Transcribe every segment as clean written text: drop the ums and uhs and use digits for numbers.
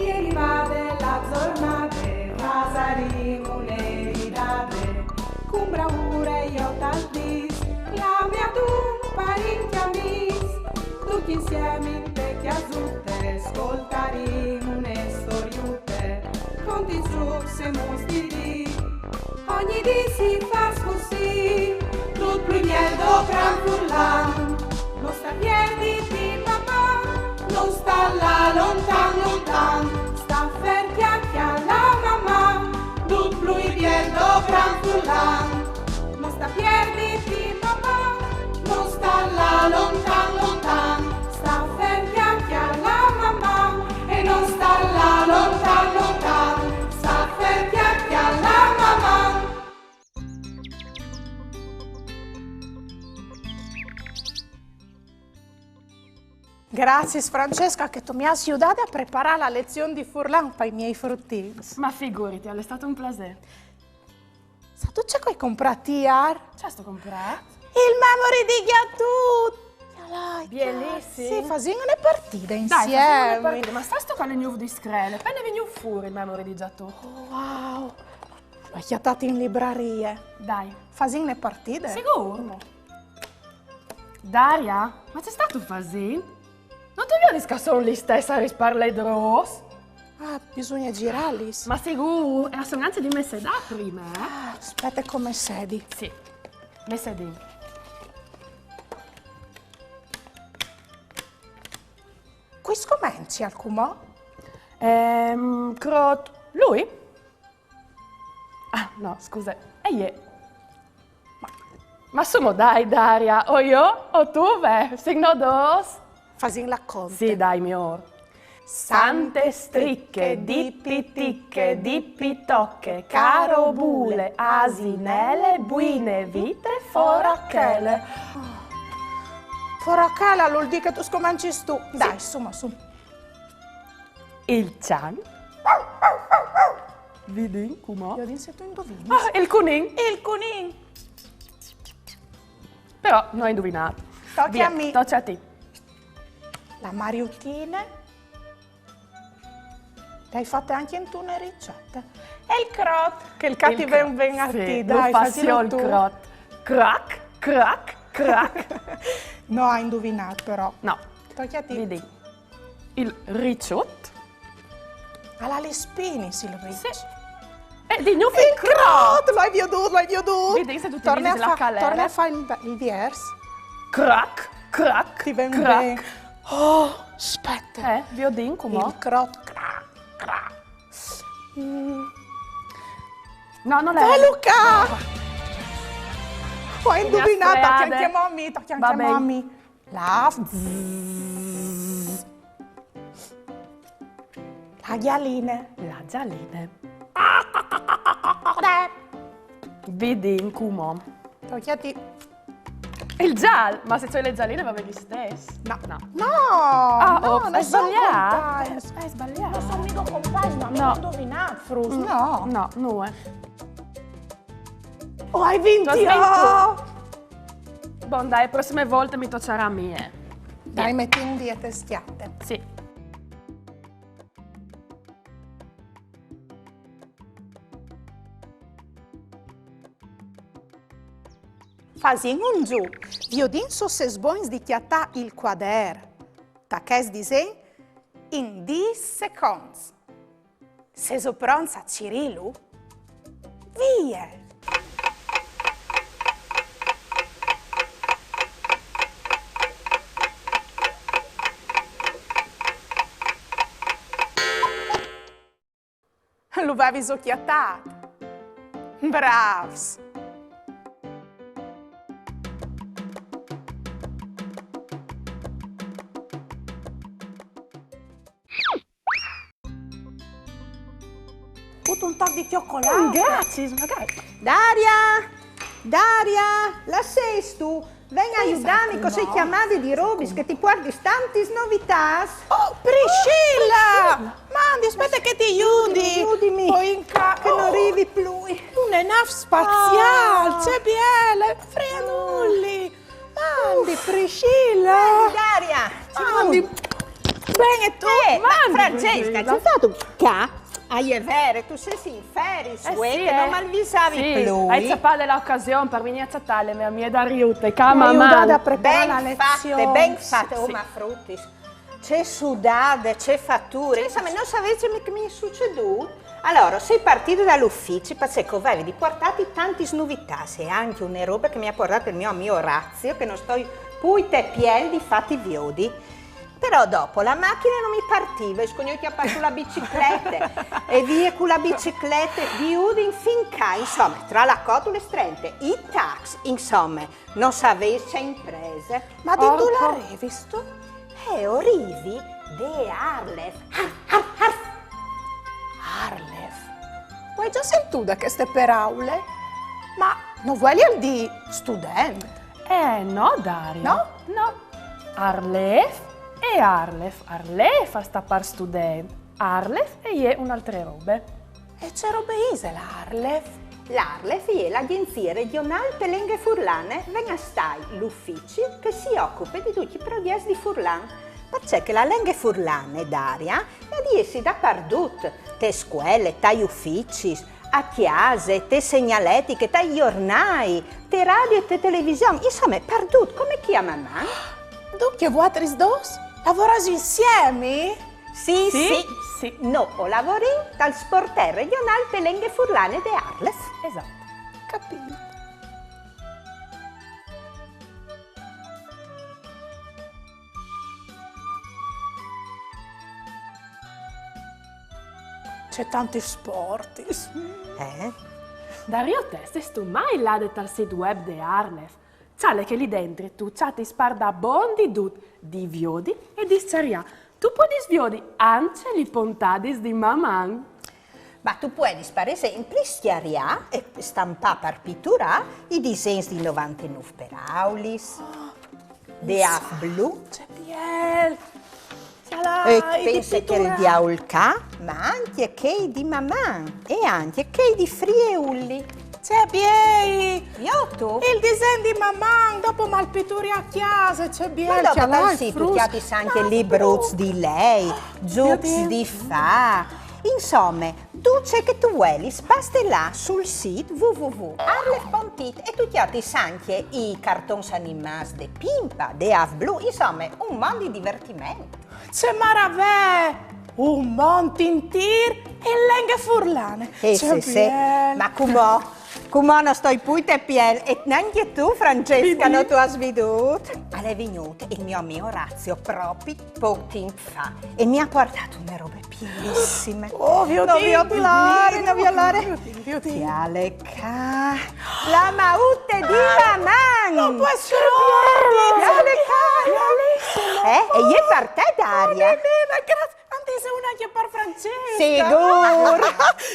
ieri va della giornata, Vasarimo le ridate, con bravura io t'aldis, la mia tu parecchi amis, tutti insieme in te chiasutte, ascoltaremo une storiute, conti su se mostri, ogni dì si fa così, tutto primier do gran furlan, non sta piedi di papà, non sta là lontan lontan, sta fer chiacchia la mamma, tutto primier do gran furlan, non sta piedi di papà, non sta là lontan lontan, sta fer chiacchia la mamma, e non sta là lontan lontan, sta fer chiacchia la mamma. Gracias, Francesca, che tu mi hai aiutato a preparare la lezione di Furlan per i miei fruttins. Ma figurati, è stato un piacere. Sa tu c'è coi comprati iar? C'è sto comprato? Il memory di Ghiatut! Bellissimo. Sì, facciamo le partite Dai, insieme. facciamo le partite. Ma sta sto con le nuove di screle. Appena venivo fuori il memory di Giatto. Wow! L'ho chiatato in librerie. Dai. Facciamo le partite? Sicuro? Daria, ma c'è stato così? Non ti viene scassare lì stessa a risparlare dros? Ah, bisogna girarli. Ma sicuro? È assonanza di messe da prima, eh? Ah, aspetta come sedi. Sì, messe di. Qui scomenci al cumò? Crot... Lui? Ah, no, scusa. E io? Ma sono dai, Daria. O io? O tu, beh? Signo dos? Facciamo la conta. Sì, dai, mio. Sante stricche, dippiticche, dippitocche, carobule, asinelle, buine, vite, forachele. Forachela vuol dire che tu scomenci tu. Dai, su, su. Il cian. Vedi, come? Io adesso tu indovini. Ah, il cunin. Il cunin. Però non hai indovinato. Tocchi a me. Tocca a te. La mariutina. L'hai fatta anche in tu una ricetta. E il crot, che il cattivo ben a te. Dai, faccio il tu. crot. Crac, crac, crac. No, hai indovinato però. No. Tocchi a te. Vedi. Il ricciotto. Alla le spine, Silvia. Sì. E di nuovo il crot! L'hai veduto, l'hai veduto. Vedi se tu ti vedi la calera. Torna a fare il vers. Crac, crac, ti vengo crac. bene. Oh, aspetta. Viodin, come? Il crot. Crac, crac. No, non è. Oh, Luca! Puoi indovinare, tocchi anche mommy, tocchi anche mommy. La ghialine. La gialline. Vedi in cumo. Tocchi a te. Il giallo? Ma se c'hai le gialline va bene stesso. No. No. No! Ah, no, hai sbagliato. Hai sbagliato. Non sono mica compagni, ma non ho indovinato, Frus. No. No, no, Oh, hai vinto! Tu hai vinto. Bon, dai, prossime volte mi toccerà a me. Dai, metti in dieta stiate. Sì. Fazem un giù. Viodin so ses bons di chiatà il quader. Ta ches disen in 10 seconds. Se so pronza Cirilu? Via! Lo avevi socchiattato. Bravs! Un tocco di cioccolato. Grazie, magari. Daria! Daria! La sei tu? Venga a aiutarmi con i chiamati di Robis che ti porti stanti novità. Oh, Priscilla! Mandi, aspetta che ti aiuti. Aiutami. Poi in Che non arrivi più. Una nave spaziale, c'è biele, frega nulli. Mandi, Priscilla. Daria! Mandi. Bene, tu? Ma Francesca, Priscilla. c'è stato ca? È vero, tu sei in ferie, Sì, che non malvisavi sì. più. Hai zappato l'occasione per venire a chattare le mie d'aiuto, che Mi mamma. aiutate a preparare la lezione. Ben fatte, Sì, oh sì. ma fruttis. C'è sudate, c'è fatture, insomma non sapete che mi è succeduto? Allora, sei partito dall'ufficio, pazzesco, avevi portati tanti novità, e anche una roba che mi ha portato il mio amico Orazio, che non sto poi te pieni di fatti viodi. Però dopo la macchina non mi partiva, e scogno che ha sulla bicicletta e via con la bicicletta di Udin finché, insomma, tra la cotola e strente, i tax, insomma, non sapesse imprese. Ma di tu l'hai visto? Orivi de Arlef. Arlef. Vuoi già sentito che queste paraule? Ma non vuoi di studente? No, Daria. No? No. Arlef e Arlef. Arlef sta per studente. Arlef e è un'altra roba. E c'è roba ise l'Arlef? L'Arlef è l'agenzia regionale per le lingue furlane, venga a stare l'ufficio che si occupa di tutti i progetti di Furlan. Perché che la lingua furlane, Daria, è di essi dappertutto, te scuole, te uffici, a chiese, te segnaletiche, te giornali, te radio e te televisione, insomma, perdutto, come chiama mamma? Dunque voi dos lavorate insieme? Sì, sì, sì. No, ho lavorato dal sportello regionale per le lingue furlane di Arlef. Esatto. Capito. C'è tanti sport. Dario te, sei tu mai là dal sito web di Arlef? Sale che lì dentro tu ti sparda bondi di viodi e di saria. Tu puoi sviodi anche li pontadis di mamma. Ma tu puoi, per esempio, stiariare e stampare per pitturare i disegni di 99 per Aulis, di Af blu, C'è Biel. e pensi che il di Aulca, ma anche che di mamma e anche che di Friuli. C'è Biel. Io tu? Il disegno di mamma, dopo malpituri a chiesa, c'è Biel. Ma dopo dal sito ti hai anche libri di lei, zucchi di fa. Insomma, tu c'è che tu vuoi, basta là sul sito www.arlef.it e tu ti hai anche i cartoni animati de Pimpa, de Av Blu, insomma, un mondo di divertimento. C'è Maravè, un Montintir e Lenghe Furlane. C'è Sì, Biel. ma come non sto più te piel e neanche tu, Francesca, non tu hai veduto? È venuto il mio amico Orazio proprio poco tempo fa e mi ha portato una roba pienissime. Oh, mio non Dio, violare, non violare. Mio Dio. Tiale ca, la maute di mamma. Non puoi scrivere. Tiale ca. E io per te, Daria. Grazie. Anche se una che per Francesca. Sicuro.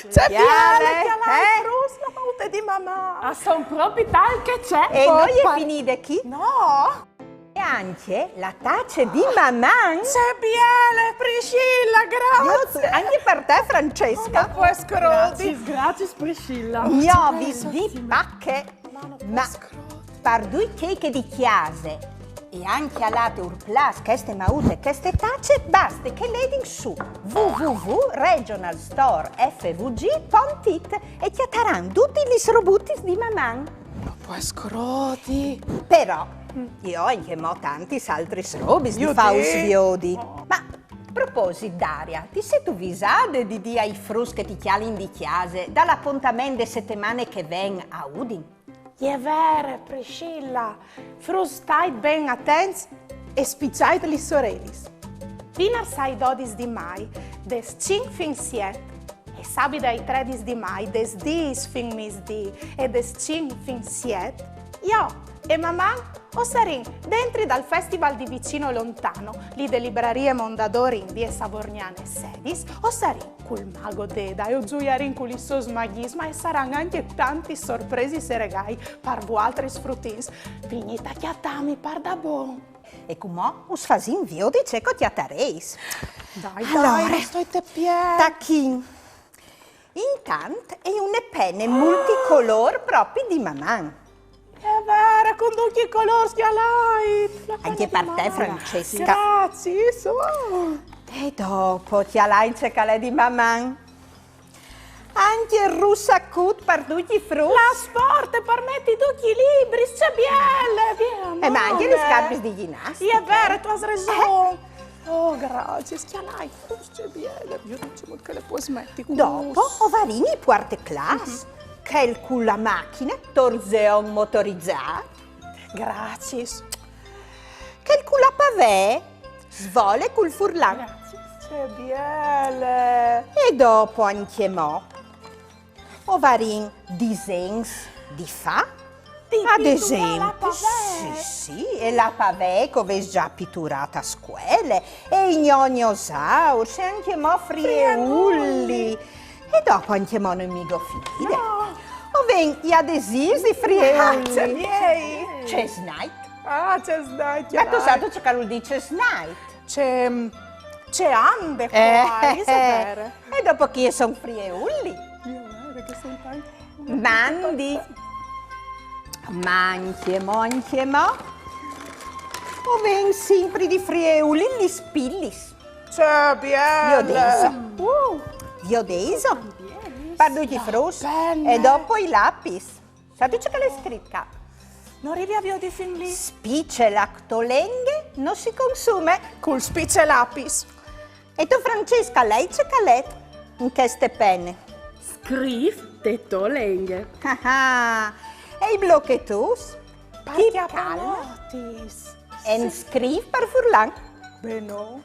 C'è Biel Tiale, che ha la frus, la maute di mamma. Ah, sono proprio tal che c'è. E noi è finita chi? No. E anche la taccia di mamma. C'è Biel, Priscilla, grazie. Anche per te, Francesca. Non puoi scrodi. Grazie, Priscilla. Gnovi di pacche. Ma per due cake di chiase e anche all'ate urplas, queste maute, queste tacce, basta che lei su www.regionalstorefvg.it e ti atteranno tutti gli robuti di mamma. Non puoi scrodi. Però io ho anche tanti altri robi di Io faus te. viodi. Ma a proposito, Daria, ti sei tu visate di dia ai frus che ti chialin di chiase dall'appuntamento de settimane che ven a Udin? È vero, Priscilla. Frustai ben attenti e spicciate li sorelis. Fino al 6 di mai, des 5 fin 7, e sabato ai 13 di mai, des 10 fin misdi e des 5 fin 7, io e mamma o sarin dentro dal festival di vicino lontano, lì de librerie Mondadori in vie Savorniane sedis, o sarin col mago Deda e o gioiarin con il suo smagisma e saranno anche tanti sorpresi e regali per voi altri sfruttins. Finita chiattami par da buon. E come us fasin vio di ceco ti attareis. Dai, Allora, non sto te piedi. Tacchin. Intanto è una penne multicolor proprio di mamma. È vero. vero, con tutti i colori schialai. Anche per te, Francesca. Grazie, E dopo ti all'ince calè di mamma. Anche il russacut per tutti i frutti. La sport permetti tutti i libri, c'è bielle. Ma anche le scarpe di ginnastica. È vero, tu hai ragione. Oh, grazie, schialai, c'è bielle. Io non so che le puoi smetti. Dopo, ovarini quarta classe. Che il con la macchina, torzeon motorizzato. Grazie. Che il con la pavé, svole col furlan. Grazie, c'è bielle. E dopo anche mo, ovarin disegns di fa. Ad esempio, sì, e la pavé che avevi già pitturata a scuola, e i gnognosaurus, e anche mo frieulli. E dopo anche mo non mi fide. O ven gli adesivi di frieulli. C'è miei. C'è Snite. C'è Snite. Ma cosa tu c'è che lo dice Snite? C'è Ande qua, è vero. E dopo chi sono frieulli? Mandi. Manche mo. O ven sempre di frieulli gli spillis. C'è bielle. Viodeso. Parlo di frus. E dopo i lapis. Sai che l'hai scritta? Non arrivi di fin lì? Spice lactolenghe non si consuma. Col spice lapis. E tu Francesca, lei c'è calè in queste penne? Scriv tetto lenghe. E i blocchetus? Parti a calma. panotis. E scriv per furlan. Beno.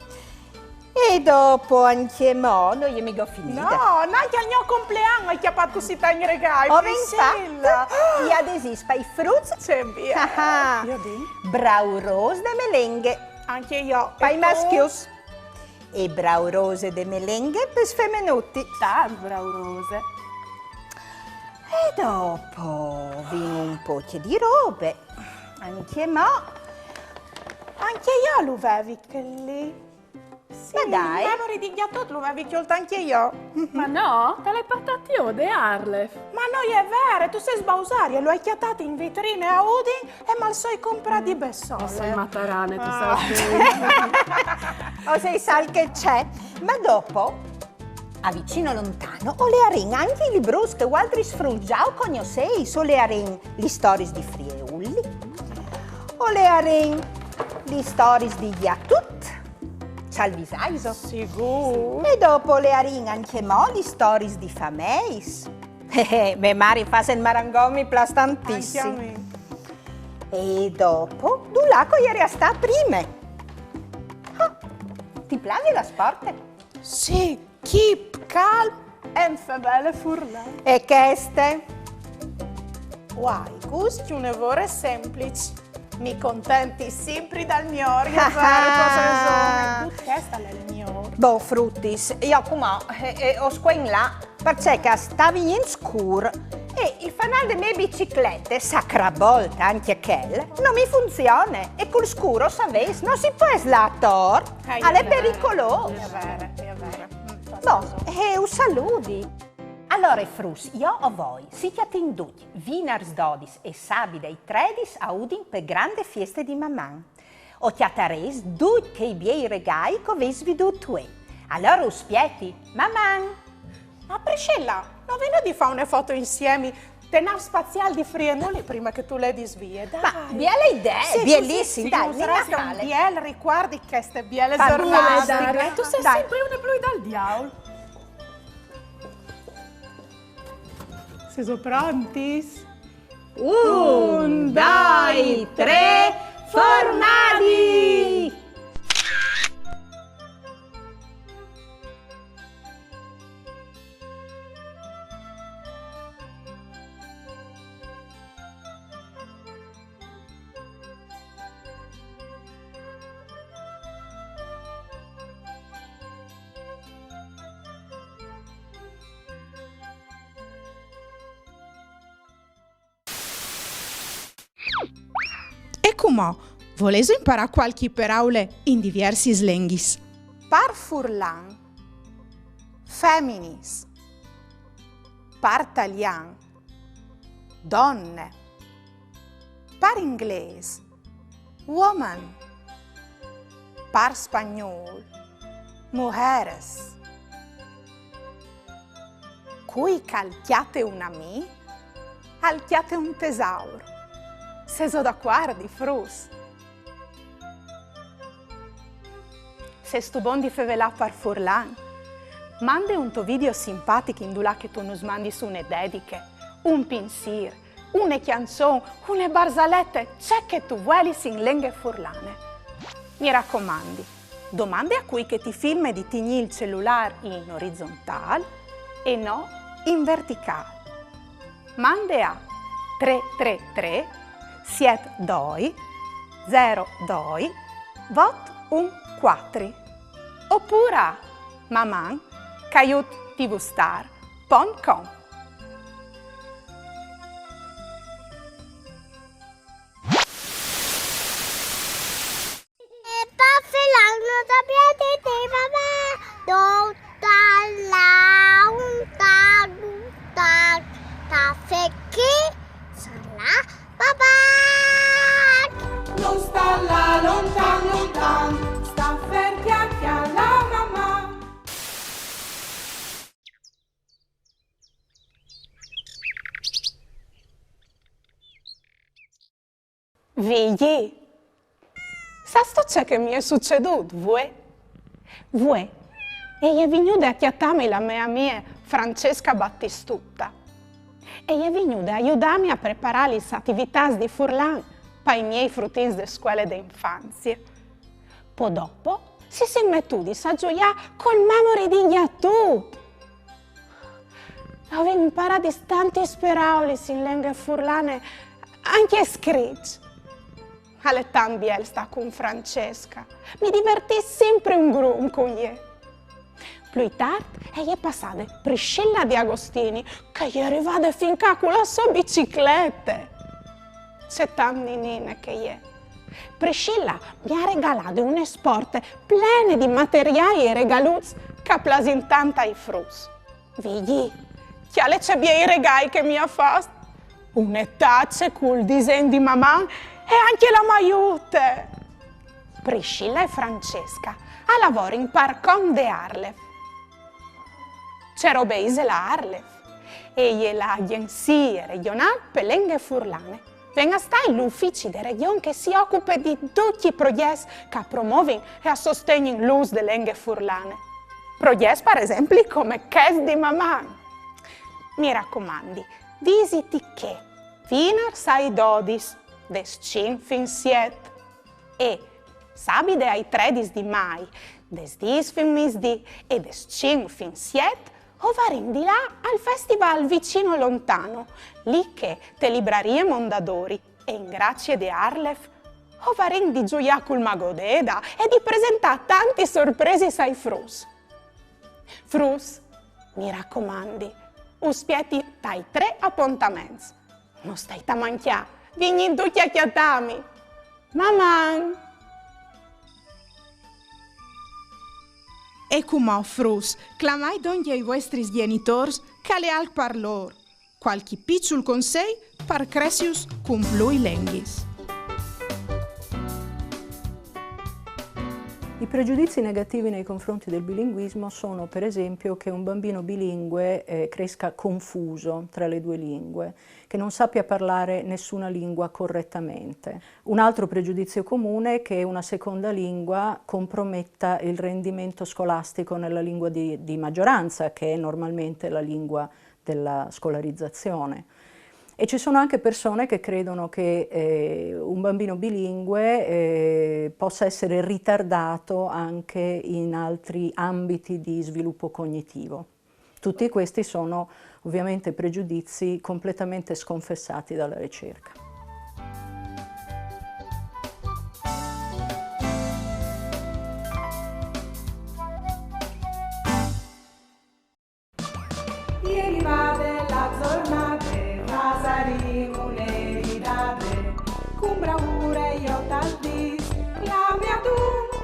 E dopo anche mo, non gli mica finita. No, neanche al mio compleanno hai chiappato così tanti regali. Ho infatti gli adesivi per i frutti. C'è bielle. Io di? Brau rose de melenghe. Anche io. Per i maschius. E brau rose de melenghe per sfemmenuti. Tan braurose. E dopo vino un po' di robe. Anche mo. Anche io lo avevi che lì. Sì, Ma dai. Memory di ghiacciato lo avevi chiolto anche io. Ma no, te l'hai portati io, De Arlef. Ma noi è vero, tu sei sbausare, lo hai chiatato in vitrine a Udin e mal sai comprare di Bessole. Sei matarane, tu sai. O sei sai che c'è. Ma dopo, a vicino lontano, o le arin anche i librus che altri sfruggiao conoscei, o le arin gli stories di Frieulli, o le arin gli stories di Giatut, Salvisaiso. Sicuro. E dopo le arin anche mo gli stories di Fameis. Me Mari fa il marangomi Anche a plastantissimi. me. E dopo, Dulaco ieri a sta prime. Ti piace la sport? Sì, keep calm and febele furlan. E queste? Guai, gusti un evore semplice. Mi contenti sempre dal mio cosa questa è il mio. Boh, fruttis, io come ho squen là, perché stavi in scuro e il fanale delle mie biciclette, sacra volta anche quel, non mi funziona e col scuro, sapessi, non si può slator, è pericoloso. È vero. Boh, e un saluti. Allora, frus, io ho voi, siete attenduti, Vinars Dodis e Sabide 13 a Udin per grande festa di mamma. Ho chiatares tutti che i miei regali che avessi veduto. Allora, uspietti, mamma. Ma Priscilla, non viene di fare una foto insieme? Tenar spaziale di Frienoli prima che tu le disvie, dai. Ma, bella idea, bellissima, dai, un biel, ricordi che ste biele Parole, sornastiche. Daria, tu sei Dai. sempre una blu dal diavolo. Siete pronti? Un, due, tre, formati! E come? Volete imparare qualche parole in diversi slenghis? Par furlan, feminis, partalian, donne, par inglese, woman, par spagnolo, mujeres. Cui calchiate una mi, alchiate un tesauro. Se so d'accordo, frus. Se stu bon di fevelà par Furlan, mande un tuo video simpatico in dulà che tu nos mandi su une dediche, un pinsir, une canzone, une barzalette, c'è che tu vuoi in lingue furlane. Mi raccomandi, domande a cui che ti filma di tigni il cellulare in orizzontale e no in verticale. Mande a 333 72 02 4 oppure a maman@tvstar.com. Non sta là lontan lontan, sta ferchiacchia la mamma. Vigli, sa sto c'è che mi è succeduto, vuoi? E è venuta a chiamarmi la mia amica Francesca Battistutta. E è venuta a aiutarmi a preparare le attività di Furlan per i miei fruttini di scuola d'infanzia. Poi dopo si mettuti a gioiare con memoria di tutto. Avevo imparato tanti parole in lingua furlane, anche scritte. Alle tambiel sta con Francesca. Mi divertì sempre un grum con lei. Più tardi è passata Priscilla Di Agostini, che è arrivata fin qua con la sua bicicletta. C'è tante nine che è. Priscilla mi ha regalato un sport pieno di materiali e regaluzi che piacciono tanto ai frus. Vedi, chiale c'è bien i regali che mi ha fatto. Una tazza con il disegno di mamma e anche la maiute. Priscilla e Francesca a lavoro in Parcon de Arlef. C'è Robeise la Arlef e l'agenzia regionale per le lingue furlane. Venga stare l'ufficio della regione che si occupa di tutti i progetti che promuovono e sostengono l'uso delle lingue furlane. Progetti, per esempio, come Kes di Mamà. Mi raccomandi, visiti che fino ai 12, des 5 fin 7 e sabato ai 13 di mai, des 10 fin misdì e des 5 fin 7 o varin di là al festival vicino lontano, lì che te librarie Mondadori e in grazie di Arlef o varin di gioia col magodeda e di presentare tanti sorpresi ai frus. Frus, mi raccomandi, uspietti dai 3 appuntamenti. Non stai a manchiare, vieni tutti a chiattami. Mamma! E come frus, clamai donde ai vostri genitori che le al parlor. Qualche piccolo consiglio per crescius con plui lenghis. I pregiudizi negativi nei confronti del bilinguismo sono, per esempio, che un bambino bilingue cresca confuso tra le due lingue, che non sappia parlare nessuna lingua correttamente. Un altro pregiudizio comune è che una seconda lingua comprometta il rendimento scolastico nella lingua di maggioranza, che è normalmente la lingua della scolarizzazione. E ci sono anche persone che credono che un bambino bilingue possa essere ritardato anche in altri ambiti di sviluppo cognitivo. Tutti questi sono ovviamente pregiudizi completamente sconfessati dalla ricerca. Ieri va della giornata, pasaremo le ridate, con bravura io t'aldis, la mia tu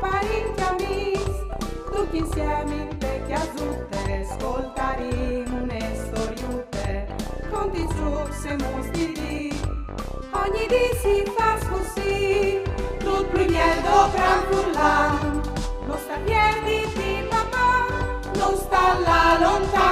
parenti amis, tutti insieme in vecchia zutte, ascoltaremo une storiute, conti giù se mostri, ogni di si fa così, tot plugnedo gran furlan, non sta piedi di papà, non sta là lontano.